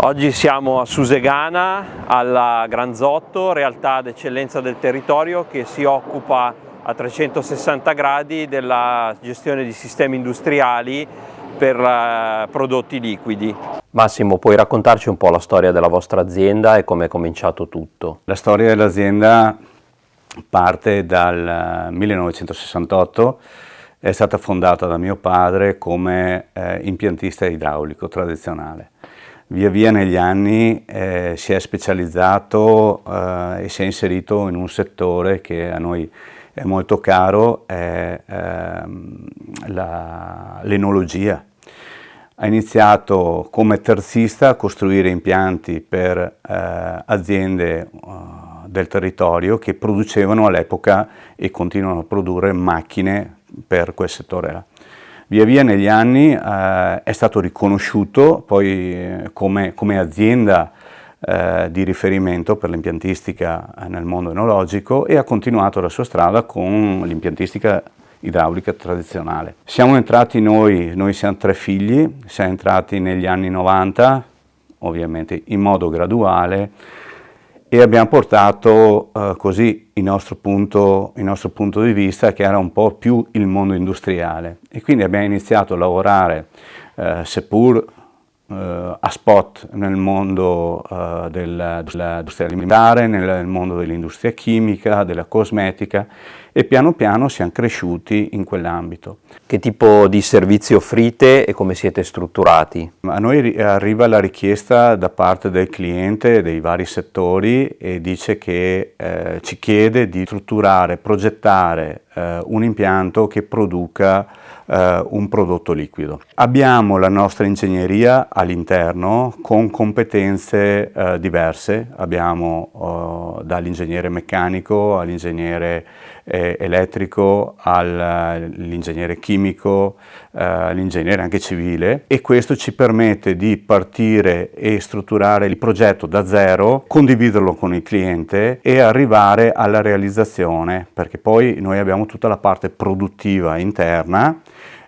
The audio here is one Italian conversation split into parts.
Oggi siamo a Susegana, alla Granzotto, realtà d'eccellenza del territorio che si occupa a 360 gradi della gestione di sistemi industriali per prodotti liquidi. Massimo, puoi raccontarci un po' la storia della vostra azienda e come è cominciato tutto? La storia dell'azienda parte dal 1968, è stata fondata da mio padre come impiantista idraulico tradizionale. Via via negli anni si è specializzato e si è inserito in un settore che a noi è molto caro, è l'enologia. Ha iniziato come terzista a costruire impianti per aziende del territorio che producevano all'epoca e continuano a produrre macchine per quel settore là. Via via negli anni è stato riconosciuto poi come azienda di riferimento per l'impiantistica nel mondo enologico e ha continuato la sua strada con l'impiantistica idraulica tradizionale. Siamo entrati noi siamo 3 figli, siamo entrati negli anni 90, ovviamente in modo graduale, e abbiamo portato così il nostro punto di vista, che era un po' più il mondo industriale, e quindi abbiamo iniziato a lavorare seppur a spot nel mondo dell'industria alimentare, nel mondo dell'industria chimica, della cosmetica, e piano piano siamo cresciuti in quell'ambito. Che tipo di servizi offrite e come siete strutturati? A noi arriva la richiesta da parte del cliente dei vari settori e dice che ci chiede di strutturare, progettare un impianto che produca un prodotto liquido. Abbiamo la nostra ingegneria all'interno con competenze diverse, abbiamo dall'ingegnere meccanico all'ingegnere elettrico, all'ingegnere chimico, l'ingegnere anche civile, e questo ci permette di partire e strutturare il progetto da zero, condividerlo con il cliente e arrivare alla realizzazione, perché poi noi abbiamo tutta la parte produttiva interna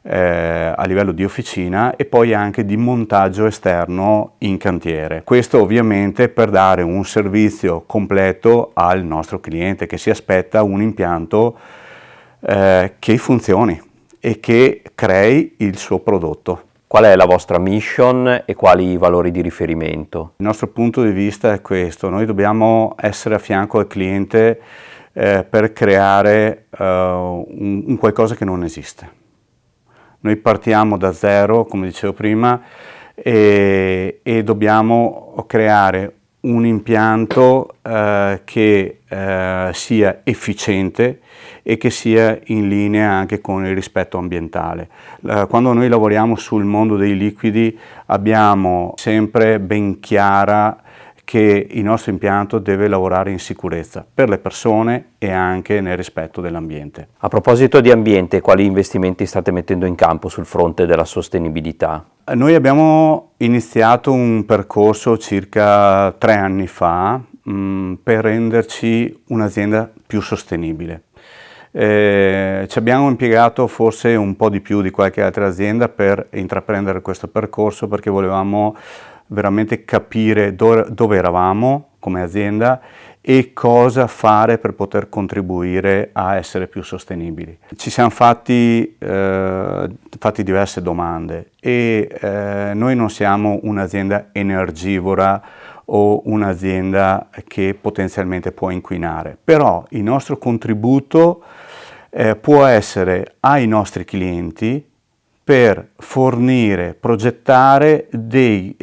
a livello di officina e poi anche di montaggio esterno in cantiere. Questo ovviamente per dare un servizio completo al nostro cliente che si aspetta un impianto che funzioni e che crei il suo prodotto. Qual è la vostra mission e quali i valori di riferimento? Il nostro punto di vista è questo: noi dobbiamo essere a fianco al cliente per creare un qualcosa che non esiste. Noi partiamo da zero, come dicevo prima, e dobbiamo creare un impianto che sia efficiente e che sia in linea anche con il rispetto ambientale. Quando noi lavoriamo sul mondo dei liquidi abbiamo sempre ben chiara che il nostro impianto deve lavorare in sicurezza per le persone e anche nel rispetto dell'ambiente. A proposito di ambiente, quali investimenti state mettendo in campo sul fronte della sostenibilità? Noi abbiamo iniziato un percorso circa 3 anni fa per renderci un'azienda più sostenibile. Ci abbiamo impiegato forse un po' di più di qualche altra azienda per intraprendere questo percorso, perché volevamo veramente capire dove eravamo come azienda e cosa fare per poter contribuire a essere più sostenibili. Ci siamo fatti diverse domande e noi non siamo un'azienda energivora o un'azienda che potenzialmente può inquinare, però il nostro contributo può essere ai nostri clienti per fornire, progettare dei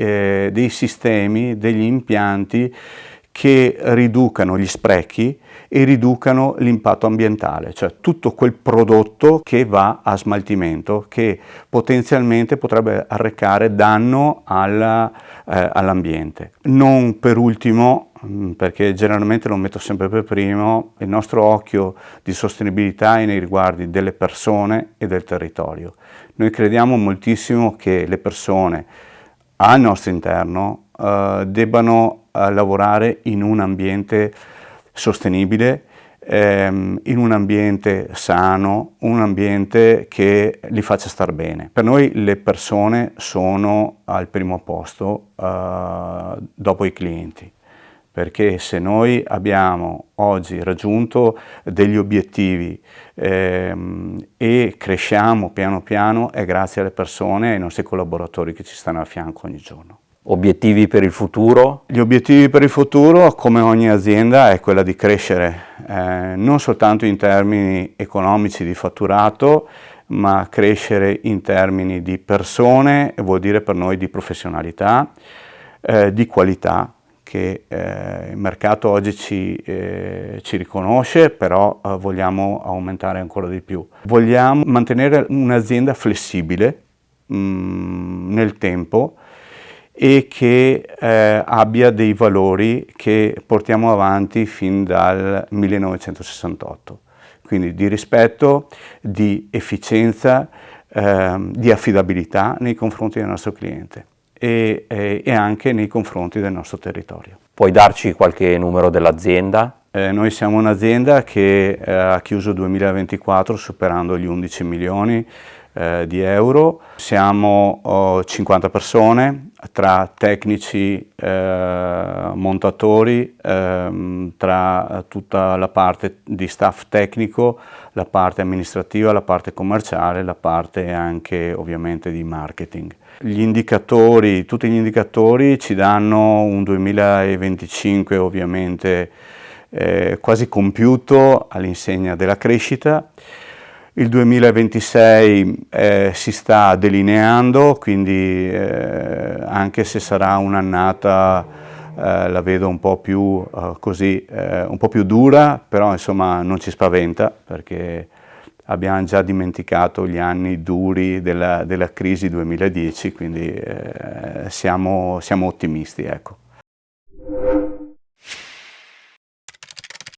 sistemi, degli impianti che riducano gli sprechi e riducano l'impatto ambientale, cioè tutto quel prodotto che va a smaltimento, che potenzialmente potrebbe arrecare danno all'ambiente. Non per ultimo, perché generalmente lo metto sempre per primo, il nostro occhio di sostenibilità è nei riguardi delle persone e del territorio. Noi crediamo moltissimo che le persone al nostro interno debbano lavorare in un ambiente sostenibile, in un ambiente sano, un ambiente che li faccia star bene. Per noi le persone sono al primo posto dopo i clienti, perché se noi abbiamo oggi raggiunto degli obiettivi e cresciamo piano piano è grazie alle persone e ai nostri collaboratori che ci stanno a fianco ogni giorno. Obiettivi per il futuro? Gli obiettivi per il futuro, come ogni azienda, è quella di crescere, non soltanto in termini economici di fatturato, ma crescere in termini di persone, vuol dire per noi di professionalità, di qualità, che il mercato oggi ci riconosce, però vogliamo aumentare ancora di più. Vogliamo mantenere un'azienda flessibile nel tempo, e che abbia dei valori che portiamo avanti fin dal 1968, quindi di rispetto, di efficienza, di affidabilità nei confronti del nostro cliente e anche nei confronti del nostro territorio. Puoi darci qualche numero dell'azienda? Noi siamo un'azienda che ha chiuso il 2024 superando gli 11 milioni di euro. Siamo 50 persone tra tecnici, montatori, tra tutta la parte di staff tecnico, la parte amministrativa, la parte commerciale, la parte anche ovviamente di marketing. Gli indicatori, tutti gli indicatori ci danno un 2025 ovviamente quasi compiuto all'insegna della crescita. Il 2026 si sta delineando, quindi anche se sarà un'annata la vedo un po' più così, un po' più dura, però insomma non ci spaventa perché abbiamo già dimenticato gli anni duri della crisi 2010, quindi siamo ottimisti, ecco.